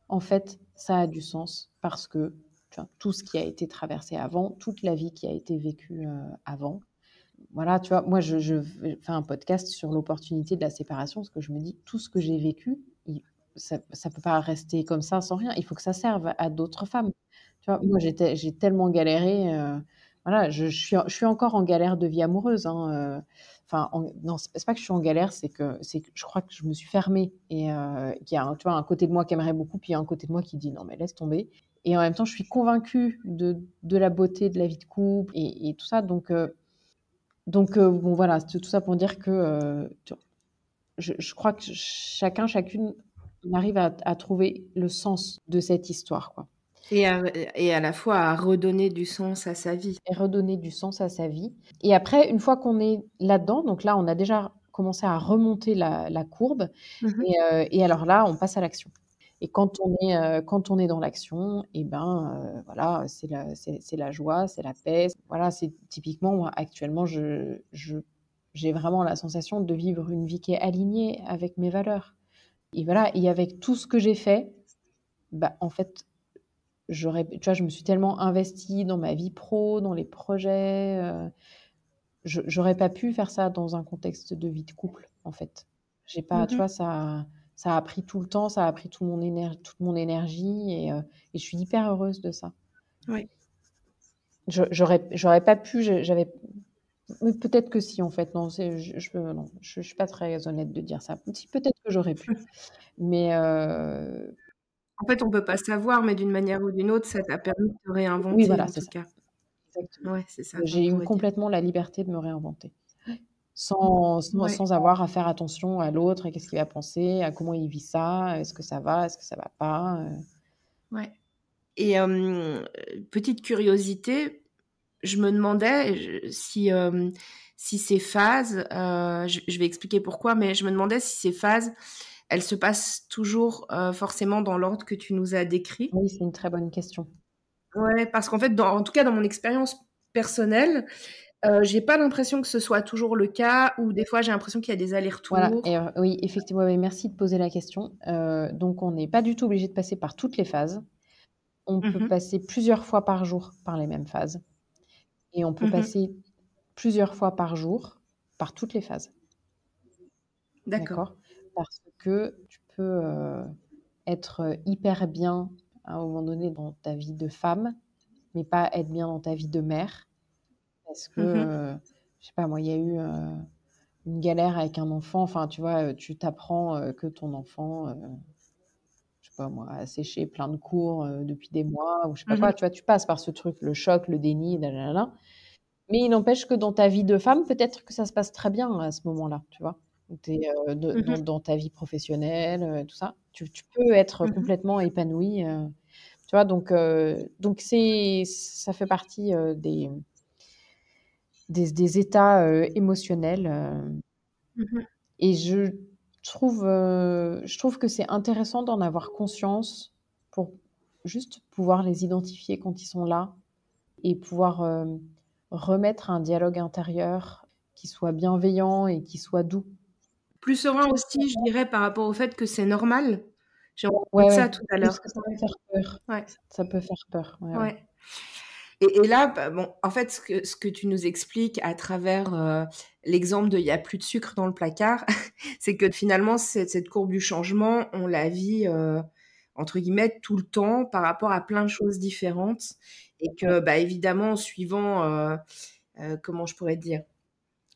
en fait, ça a du sens parce que, tu vois, tout ce qui a été traversé avant, toute la vie qui a été vécue, avant. Voilà, tu vois? Moi, je fais un podcast sur l'opportunité de la séparation parce que je me dis: «Tout ce que j'ai vécu, ça peut pas rester comme ça sans rien. Il faut que ça serve à d'autres femmes». Tu vois? Moi, j'ai tellement galéré, voilà, je suis encore en galère de vie amoureuse, hein, enfin, non, c'est pas que je suis en galère, c'est que je crois que je me suis fermée et qu'il y a tu vois, un côté de moi qui aimerait beaucoup, puis il y a un côté de moi qui dit: «Non, mais laisse tomber» et en même temps, je suis convaincue de la beauté de la vie de couple et tout ça, donc bon, voilà, tout ça pour dire que je crois que chacune, on arrive à trouver le sens de cette histoire, quoi. Et à la fois à redonner du sens à sa vie. Et redonner du sens à sa vie. Et après, une fois qu'on est là-dedans, donc là, on a déjà commencé à remonter la courbe. Mhm. Et alors là, on passe à l'action. Et quand on est dans l'action, et ben voilà, c'est la joie, c'est la paix. Voilà, c'est typiquement moi actuellement, j'ai vraiment la sensation de vivre une vie qui est alignée avec mes valeurs. Et voilà, et avec tout ce que j'ai fait, bah en fait, tu vois, je me suis tellement investie dans ma vie pro, dans les projets. J'aurais pas pu faire ça dans un contexte de vie de couple, en fait. J'ai pas, tu Mhm. vois, ça a pris tout le temps, ça a pris toute mon énergie et je suis hyper heureuse de ça. Ouais. J'aurais pas pu, j'avais, mais peut-être que si, en fait, non, non, je suis pas très honnête de dire ça. Si, peut-être que j'aurais pu, mais En fait, on peut pas savoir, mais d'une manière ou d'une autre, ça t'a permis de te oui, réinventer voilà, en c'est tout ça, cas. exactement. Ouais, c'est ça qu'on J'ai eu pourrait dire. complètement la liberté de me réinventer. Ouais. Sans avoir à faire attention à l'autre et qu'est-ce qu'il va penser, à comment il vit ça, est-ce que ça va, est-ce que ça va pas. Ouais. Et petite curiosité, je me demandais si si ces phases, je vais expliquer pourquoi, mais je me demandais si ces phases, elles se passent toujours forcément dans l'ordre que tu nous as décrit. Oui, c'est une très bonne question. Ouais, parce qu'en fait, en tout cas dans mon expérience personnelle, j'ai pas l'impression que ce soit toujours le cas, ou des fois j'ai l'impression qu'il y a des Voilà, allers-retours. et oui, effectivement, oui, merci de poser la question. Donc on n'est pas du tout obligé de passer par toutes les phases. On peut Mhm, passer plusieurs fois par jour par les mêmes phases et on peut mhm. passer plusieurs fois par jour par toutes les phases, D'accord. d'accord? Parce que tu peux, être, hyper bien à un moment donné dans ta vie de femme, mais pas être bien dans ta vie de mère parce que, Mhm, je sais pas moi, il y a eu, une galère avec un enfant, enfin, tu vois, tu t'apprends, que ton enfant, je sais pas moi, a séché plein de cours, depuis des mois ou je sais pas mhm, quoi, tu vois? Tu passes par ce truc, le choc, le déni, na na na. Mais il n'empêche que dans ta vie de femme, peut-être que ça se passe très bien à ce moment-là, tu vois? Où tu es, mhm, dans ta vie professionnelle, tout ça. Tu peux être mhm. complètement épanouie, tu vois? Donc ça fait partie, des états, émotionnels, Mhm. et je trouve que c'est intéressant d'en avoir conscience pour juste pouvoir les identifier quand ils sont là et pouvoir, remettre un dialogue intérieur qui soit bienveillant et qui soit doux. Plus serein aussi, je dirais, par rapport au fait que c'est normal. J'ai entendu Ouais, ça ouais, tout à parce l'heure. que ça peut faire peur. Ouais, Ça peut faire peur, ouais, ouais. ouais. Et là, bah, bon, en fait, ce que tu nous expliques à travers l'exemple de il y a plus de sucre dans le placard, c'est que finalement, cette courbe du changement, on la vit, entre guillemets, tout le temps par rapport à plein de choses différentes. Et Ouais, que, bah, évidemment, suivant, comment je pourrais dire,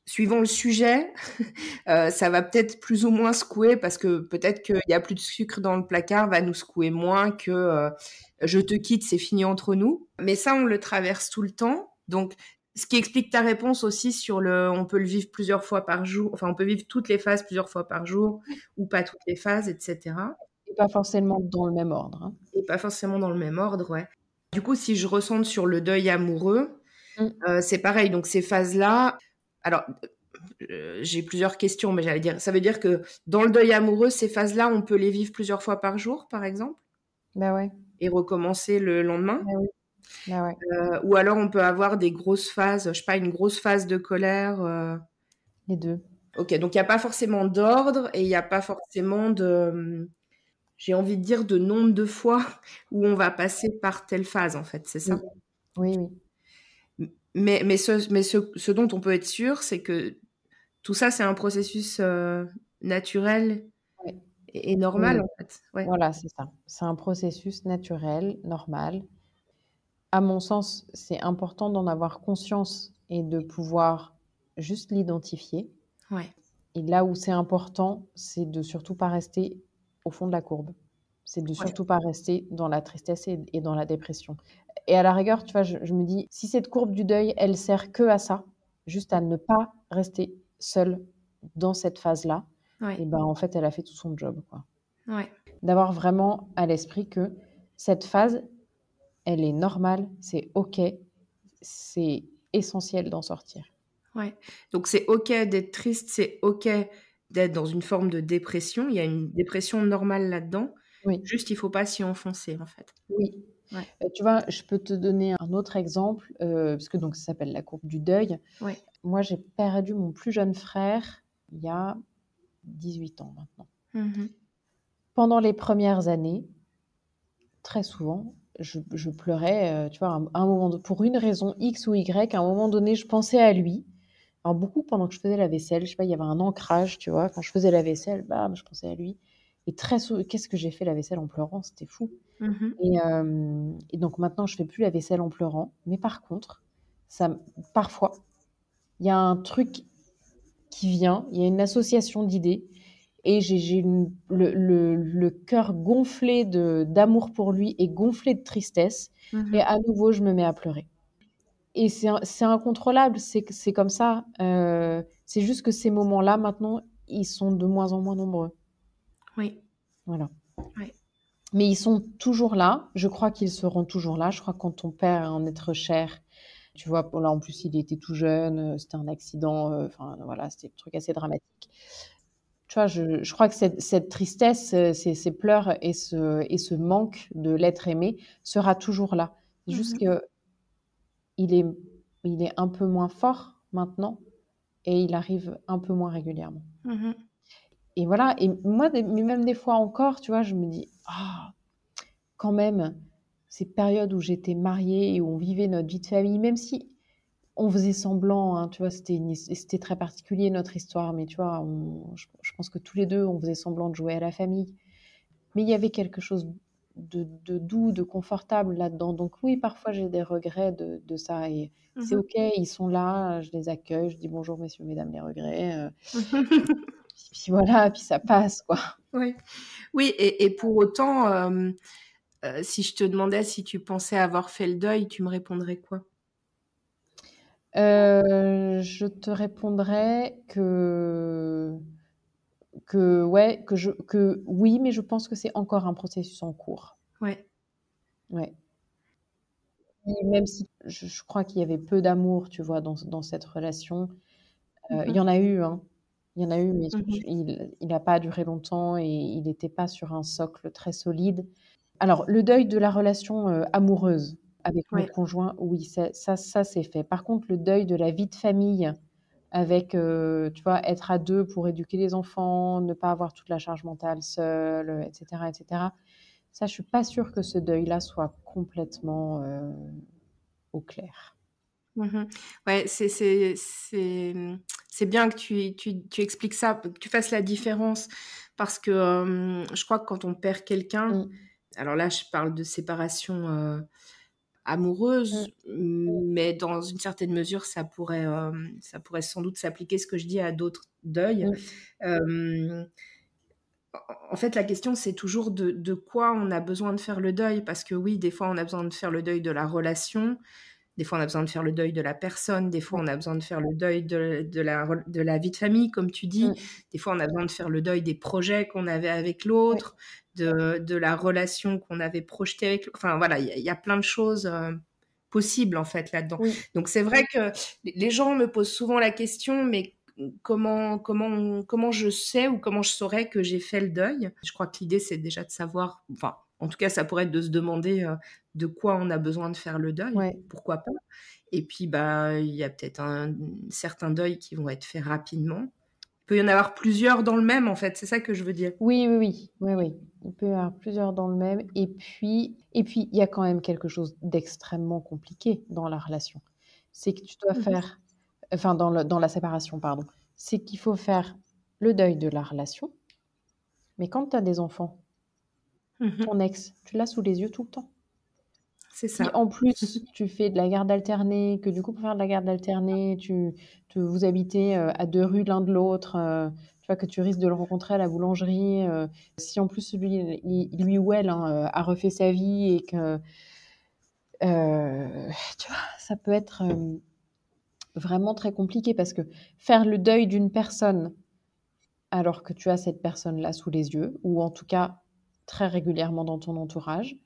suivant le sujet, ça va peut-être plus ou moins secouer, parce que peut-être qu'il y a plus de sucre dans le placard va nous secouer moins que je te quitte, c'est fini entre nous. Mais ça, on le traverse tout le temps. Donc, ce qui explique ta réponse aussi sur on peut le vivre plusieurs fois par jour, enfin, on peut vivre toutes les phases plusieurs fois par jour, ou pas toutes les phases, etc. et pas forcément dans le même ordre, hein. Et pas forcément dans le même ordre, ouais. Du coup, si je recentre sur le deuil amoureux, Mmh. c'est pareil. Donc, ces phases-là, alors, j'ai plusieurs questions, mais j'allais dire, ça veut dire que dans le deuil amoureux, ces phases-là, on peut les vivre plusieurs fois par jour, par exemple, Bah, ouais, et recommencer le lendemain. bah, oui, bah, ouais, Ou alors on peut avoir des grosses phases, je sais pas, une grosse phase de colère. les 2. Ok, donc il n'y a pas forcément d'ordre, et il n'y a pas forcément j'ai envie de dire, de nombre de fois où on va passer par telle phase, en fait, c'est Oui, ça? oui, oui. Mais ce dont on peut être sûr, c'est que tout ça, c'est un processus naturel Ouais, et oui, normal, oui. en fait. Ouais. Voilà, c'est ça. C'est un processus naturel, normal. À mon sens, c'est important d'en avoir conscience et de pouvoir juste l'identifier. Ouais. Et là où c'est important, c'est de surtout pas rester au fond de la courbe. C'est de Ouais. surtout pas rester dans la tristesse et dans la dépression. Et à la rigueur, tu vois, je me dis, si cette courbe du deuil, elle sert que à ça, juste à ne pas rester seule dans cette phase-là, Ouais. et ben, en fait, elle a fait tout son job, quoi. Ouais. D'avoir vraiment à l'esprit que cette phase, elle est normale, c'est OK, c'est essentiel d'en sortir. Ouais. Donc c'est OK d'être triste, c'est OK d'être dans une forme de dépression. Il y a une dépression normale là-dedans. Oui, Juste, il faut pas s'y enfoncer, en fait. oui. Ouais. Tu vois, je peux te donner un autre exemple, parce que donc ça s'appelle la courbe du deuil. Ouais. Moi, j'ai perdu mon plus jeune frère il y a 18 ans maintenant. Mmh. Pendant les premières années, très souvent, je pleurais, tu vois, à un moment pour une raison X ou Y, à un moment donné, je pensais à lui. Alors beaucoup pendant que je faisais la vaisselle, je sais pas, il y avait un ancrage, tu vois? Quand je faisais la vaisselle, bam, je pensais à lui et très sou qu'est-ce que j'ai fait la vaisselle en pleurant? C'était fou. Mmh. Et donc maintenant, je fais plus la vaisselle en pleurant, mais par contre, ça m parfois, il y a un truc qui vient, il y a une association d'idées et j'ai une le cœur gonflé d'amour pour lui et gonflé de tristesse et Mmh. à nouveau, je me mets à pleurer et c'est incontrôlable, c'est comme ça, c'est juste que ces moments-là, maintenant, ils sont de moins en moins nombreux. Oui. Voilà. Ouais. Mais ils sont toujours là. Je crois qu'ils seront toujours là. Je crois que quand on perd un être cher, Tu vois, là, en plus, il était tout jeune, c'était un accident, enfin, voilà, c'était un truc assez dramatique. Tu vois, je crois que cette tristesse, ces pleurs et ce manque de l'être aimé sera toujours là. C'est juste Mhm. qu'il est il est un peu moins fort maintenant et il arrive un peu moins régulièrement. Mhm. Et voilà, et moi, mais même des fois encore, tu vois, je me dis: «Ah, quand même, ces périodes où j'étais mariée et où on vivait notre vie de famille», même si on faisait semblant, hein, tu vois, c'était très particulier notre histoire, mais tu vois, je pense que tous les 2 on faisait semblant de jouer à la famille. Mais il y avait quelque chose de doux, de confortable là-dedans. Donc oui, parfois j'ai des regrets de ça et c'est Mhm. OK, ils sont là, je les accueille, je dis: «Bonjour messieurs, mesdames les regrets», puis voilà, puis ça passe, quoi. Oui, oui, et pour autant, si je te demandais si tu pensais avoir fait le deuil, tu me répondrais quoi? Je te répondrais que ouais, que oui, mais je pense que c'est encore un processus en cours. Ouais. Ouais. Et même si je crois qu'il y avait peu d'amour, tu vois, dans cette relation, il y Mhm. en a eu, hein. Il y en a eu, mais Mhm. il a pas duré longtemps et il était pas sur un socle très solide. Alors, le deuil de la relation, amoureuse avec mon Ouais. conjoint, oui, ça c'est fait. Par contre, le deuil de la vie de famille avec, tu vois, être à 2 pour éduquer les enfants, ne pas avoir toute la charge mentale seule, et cetera. Ça, je suis pas sûre que ce deuil-là soit complètement, au clair. Mhm. Ouais, c'est bien que tu expliques ça, que tu fasses la différence, parce que je crois que quand on perd quelqu'un, Mmh. alors là, je parle de séparation Mmh. amoureuse, mais dans une certaine mesure, ça pourrait sans doute s'appliquer, ce que je dis, à d'autres deuils. Mmh. Euh, En fait, la question, c'est toujours de quoi on a besoin de faire le deuil, parce que oui, des fois, on a besoin de faire le deuil de la relation, des fois, on a besoin de faire le deuil de la personne, des fois, Ouais. on a besoin de faire le deuil de la vie de famille, comme tu dis, Mmh. des fois, on a besoin de faire le deuil des projets qu'on avait avec Ouais. l'autre, de la relation qu'on avait projetée avec l'autre. Enfin, voilà, il y a plein de choses possibles, en fait, là-dedans. Oui. Donc, c'est vrai que les gens me posent souvent la question, mais comment je sais ou comment je saurais que j'ai fait le deuil? Je crois que l'idée, c'est déjà de savoir, enfin, en tout cas, ça pourrait être de se demander de quoi on a besoin de faire le deuil, Ouais. pourquoi pas. Et puis, bah, il y a peut-être certains deuils qui vont être faits rapidement. Il peut y en avoir plusieurs dans le même, en fait, c'est ça que je veux dire. Oui, oui, oui. Oui, oui. Il peut y avoir plusieurs dans le même et puis il y a quand même quelque chose d'extrêmement compliqué dans la relation. C'est que tu dois Mhm. faire enfin dans la séparation, pardon. C'est qu'il faut faire le deuil de la relation, mais quand tu as des enfants, Mhm. ton ex, tu l'as sous les yeux tout le temps. C'est Si ça. en plus tu fais de la garde alternée, que du coup pour faire de la garde alternée, vous habitez, à 2 rues l'un de l'autre, tu vois que tu risques de le rencontrer à la boulangerie, si en plus lui ou elle, hein, a refait sa vie et que, tu vois? Ça peut être, vraiment très compliqué parce que faire le deuil d'une personne alors que tu as cette personne-là sous les yeux ou en tout cas très régulièrement dans ton entourage,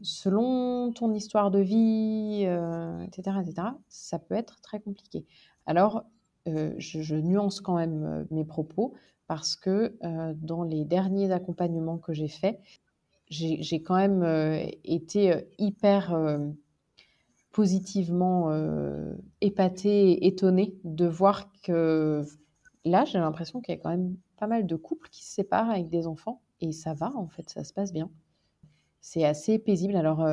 selon ton histoire de vie, et cetera, ça peut être très compliqué. Alors, je nuance quand même, mes propos parce que, dans les derniers accompagnements que j'ai faits, j'ai quand même, été, hyper, positivement, épatée et étonnée de voir que là, j'ai l'impression qu'il y a quand même pas mal de couples qui se séparent avec des enfants et ça va en fait, ça se passe bien. C'est assez paisible. Alors,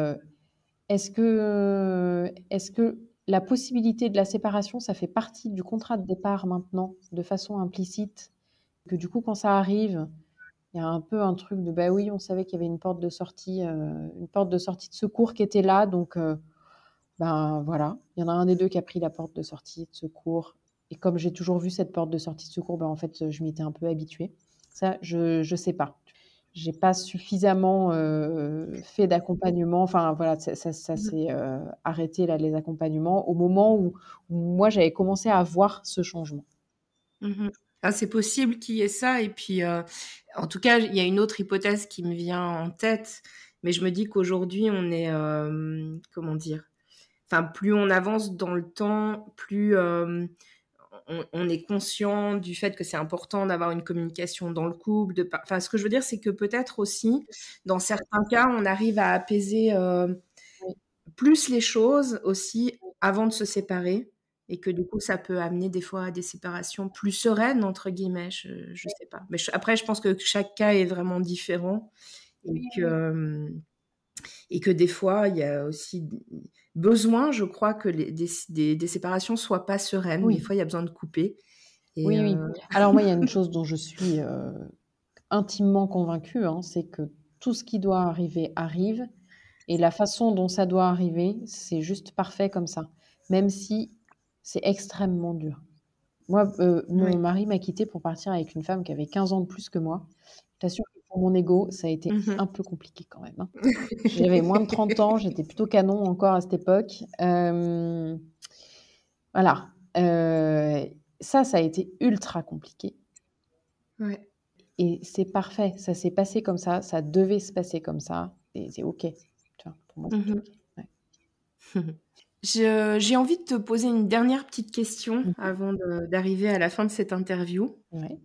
est-ce que la possibilité de la séparation, ça fait partie du contrat de départ maintenant, de façon implicite? Que du coup, quand ça arrive, il y a un peu un truc de: «Bah oui, on savait qu'il y avait une porte de sortie de secours qui était là, donc ben, voilà, il y en a un des 2 qui a pris la porte de sortie de secours et comme j'ai toujours vu cette porte de sortie de secours, ben, en fait, je m'y étais un peu habituée». Ça, je sais pas. J'ai pas suffisamment, fait d'accompagnement. Enfin, voilà, ça Mhm. s'est, arrêté là, les accompagnements, au moment où moi, j'avais commencé à voir ce changement. Mhm. Ah, c'est possible qu'il y ait ça. Et puis, en tout cas, il y a une autre hypothèse qui me vient en tête, mais je me dis qu'aujourd'hui, on est, comment dire, enfin, plus on avance dans le temps, plus on est conscient du fait que c'est important d'avoir une communication dans le couple. Enfin, ce que je veux dire, c'est que peut-être aussi, dans certains cas, on arrive à apaiser Oui. plus les choses aussi avant de se séparer. Et que du coup, ça peut amener des fois à des séparations plus sereines, entre guillemets, je sais pas. Mais après, je pense que chaque cas est vraiment différent et que des fois, il y a aussi besoin, je crois, que des séparations soient pas sereines. Oui. Des fois, il y a besoin de couper. Et Oui, oui. Alors moi, il y a une chose dont je suis intimement convaincue, hein, c'est que tout ce qui doit arriver arrive, et la façon dont ça doit arriver, c'est juste parfait comme ça, même si c'est extrêmement dur. Moi, mon Ouais. mari m'a quittée pour partir avec une femme qui avait 15 ans de plus que moi. Je t'assure que pour mon ego, ça a été Mhm. un peu compliqué quand même, hein. J'avais moins de 30 ans, j'étais plutôt canon encore à cette époque. Voilà. Ça a été ultra compliqué. Ouais. Et c'est parfait. Ça s'est passé comme ça devait se passer comme ça. Et c'est OK. Tu vois, pour moi, c'est Mhm. OK. Ouais. J'ai envie de te poser une dernière petite question Mmh. avant d'arriver à la fin de cette interview. Ouais.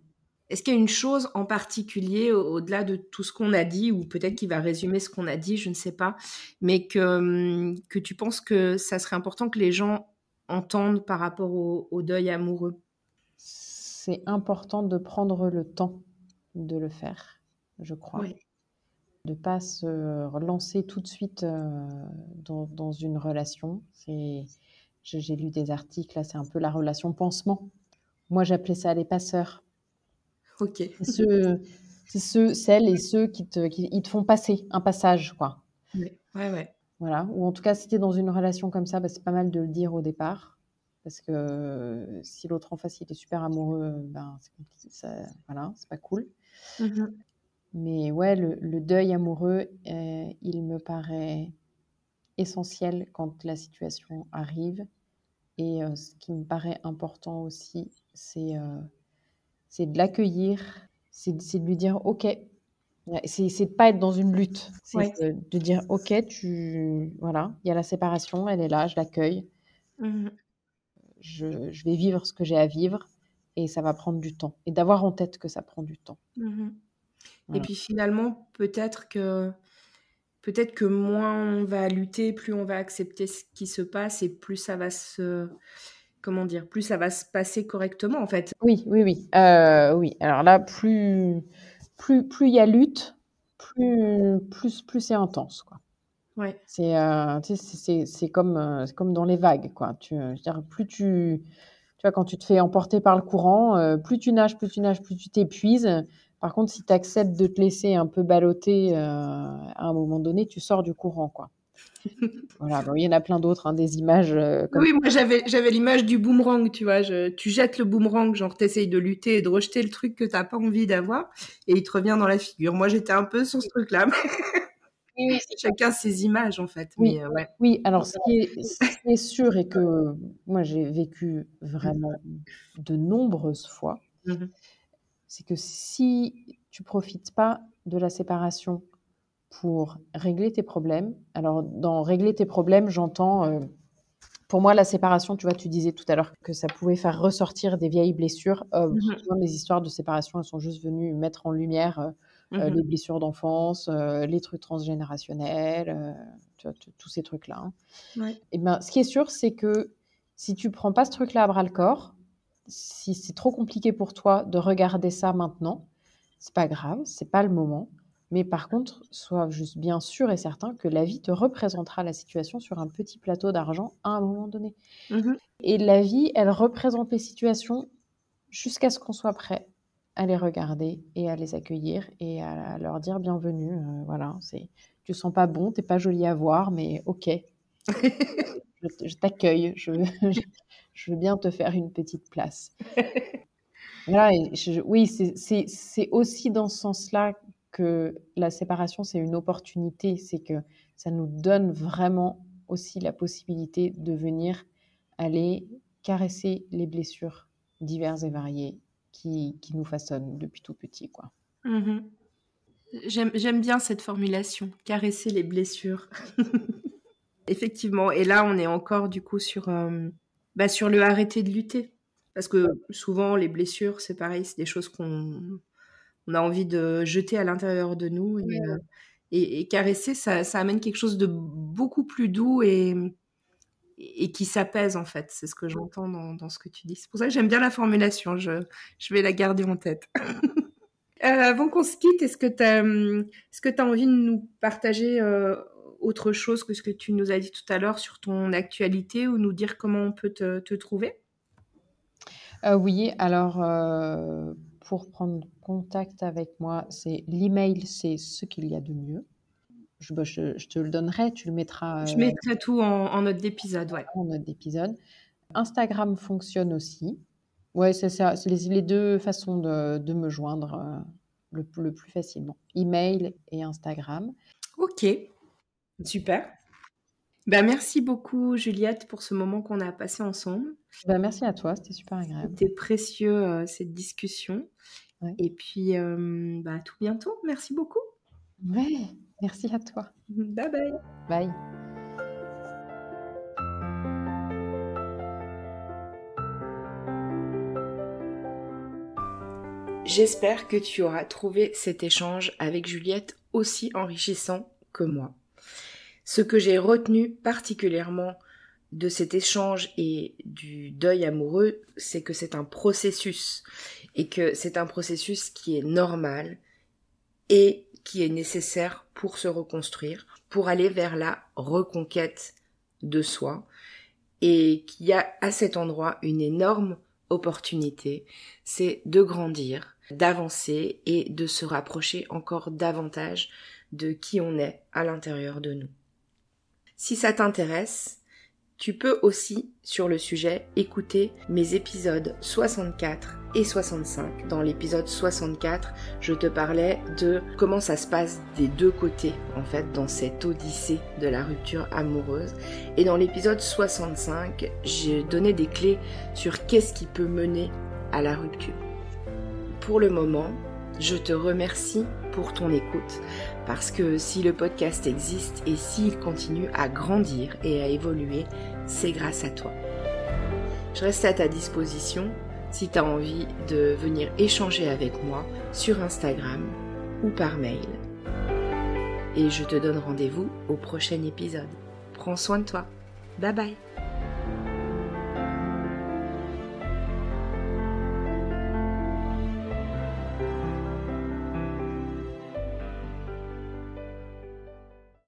Est-ce qu'il y a une chose en particulier, au-delà de tout ce qu'on a dit, ou peut-être qui va résumer ce qu'on a dit, je ne sais pas, mais que tu penses que ça serait important que les gens entendent par rapport au deuil amoureux? C'est important de prendre le temps de le faire, je crois. Ouais. De pas se relancer tout de suite, dans une relation. J'ai lu des articles, là, c'est un peu la relation pansement. Moi, j'appelais ça les passeurs. Ok. Celles et ceux ils te font passer un passage, quoi. Ouais, ouais, ouais. Voilà, ou en tout cas, si tu es dans une relation comme ça, bah, c'est pas mal de le dire au départ, parce que si l'autre en face, il est super amoureux, ben, c'est compliqué, ça, voilà, c'est pas cool. Mhm. Mais ouais, le deuil amoureux, il me paraît essentiel quand la situation arrive. Et ce qui me paraît important aussi, c'est de l'accueillir, c'est de lui dire OK. Ouais, c'est de pas être dans une lutte, c'est Ouais. de dire OK, voilà, il y a la séparation, elle est là, je l'accueille, Mhm. je vais vivre ce que j'ai à vivre et ça va prendre du temps. Et d'avoir en tête que ça prend du temps. Mhm. Et Voilà. puis finalement, peut-être que moins on va lutter, plus on va accepter ce qui se passe et plus ça va comment dire, plus ça va se passer correctement en fait. Oui, oui, oui. Oui, alors là, plus il y a lutte, plus c'est intense, quoi. Ouais. Tu sais, c'est comme dans les vagues, quoi. Je veux dire, tu vois, quand tu te fais emporter par le courant, plus tu nages, plus tu t'épuises. Par contre, si tu acceptes de te laisser un peu balloter, à un moment donné, tu sors du courant, quoi. Voilà, bon, il y en a plein d'autres, hein, des images, comme Oui, moi j'avais l'image du boomerang, tu vois. Tu jettes le boomerang, genre t'essayes de lutter et de rejeter le truc que t'as pas envie d'avoir, et il te revient dans la figure. Moi j'étais un peu sur ce truc-là. oui, oui, c'est ça. Chacun ses images en fait, Oui, mais ouais. oui, alors ce qui est sûr et que moi j'ai vécu vraiment de nombreuses fois, Mhm. c'est que si tu profites pas de la séparation pour régler tes problèmes, alors dans régler tes problèmes, j'entends, pour moi la séparation, tu vois, tu disais tout à l'heure que ça pouvait faire ressortir des vieilles blessures. Mhm. Moi mes histoires de séparation, elles sont juste venues mettre en lumière, Mhm. les blessures d'enfance, les trucs transgénérationnels, tu vois, tous ces trucs-là, hein. Ouais. Et ben, ce qui est sûr, c'est que si tu prends pas ce truc-là à bras le corps, si c'est trop compliqué pour toi de regarder ça maintenant, c'est pas grave, c'est pas le moment. Mais par contre, sois juste bien sûr et certain que la vie te représentera la situation sur un petit plateau d'argent à un moment donné. Mhm. Et la vie, elle représente les situations jusqu'à ce qu'on soit prêt à les regarder et à les accueillir et à leur dire bienvenue. Voilà, tu sens pas bon, t'es pas jolie à voir, mais ok, je t'accueille, je veux bien te faire une petite place. Voilà, et oui, c'est aussi dans ce sens-là que la séparation, c'est une opportunité, c'est que ça nous donne vraiment aussi la possibilité de venir aller caresser les blessures diverses et variées qui nous façonnent depuis tout petit, quoi. Mhm. J'aime bien cette formulation, caresser les blessures. Effectivement. Et là, on est encore du coup sur le arrêter de lutter. Parce que souvent, les blessures, c'est pareil, c'est des choses qu'on a envie de jeter à l'intérieur de nous. Et caresser, ça amène quelque chose de beaucoup plus doux et qui s'apaise en fait. C'est ce que j'entends dans ce que tu dis. C'est pour ça que j'aime bien la formulation. Je vais la garder en tête. Avant qu'on se quitte, est-ce que tu as envie de nous partager autre chose que ce que tu nous as dit tout à l'heure sur ton actualité ou nous dire comment on peut te trouver? Oui, alors pour prendre contact avec moi, l'email, c'est ce qu'il y a de mieux. Je te le donnerai, tu le mettras. Je mettrai tout en note d'épisode, ouais. En note d'épisode. Instagram fonctionne aussi. Ouais, c'est ça. C'est les deux façons de me joindre le plus facilement. Email et Instagram. Ok, super. Merci beaucoup Juliette pour ce moment qu'on a passé ensemble. Merci à toi, c'était super agréable. C'était précieux cette discussion. Ouais. Et puis à tout bientôt. Merci beaucoup. Ouais, merci à toi. Bye bye. Bye. J'espère que tu auras trouvé cet échange avec Juliette aussi enrichissant que moi. Ce que j'ai retenu particulièrement de cet échange et du deuil amoureux, c'est que c'est un processus et que c'est un processus qui est normal et qui est nécessaire pour se reconstruire, pour aller vers la reconquête de soi et qu'il y a à cet endroit une énorme opportunité, c'est de grandir, d'avancer et de se rapprocher encore davantage de qui on est à l'intérieur de nous. Si ça t'intéresse, tu peux aussi, sur le sujet, écouter mes épisodes 64 et 65. Dans l'épisode 64, je te parlais de comment ça se passe des deux côtés, en fait, dans cette odyssée de la rupture amoureuse. Et dans l'épisode 65, j'ai donné des clés sur qu'est-ce qui peut mener à la rupture. Pour le moment, je te remercie pour ton écoute, parce que si le podcast existe et s'il continue à grandir et à évoluer, c'est grâce à toi. Je reste à ta disposition si tu as envie de venir échanger avec moi sur Instagram ou par mail. Et je te donne rendez-vous au prochain épisode. Prends soin de toi. Bye bye.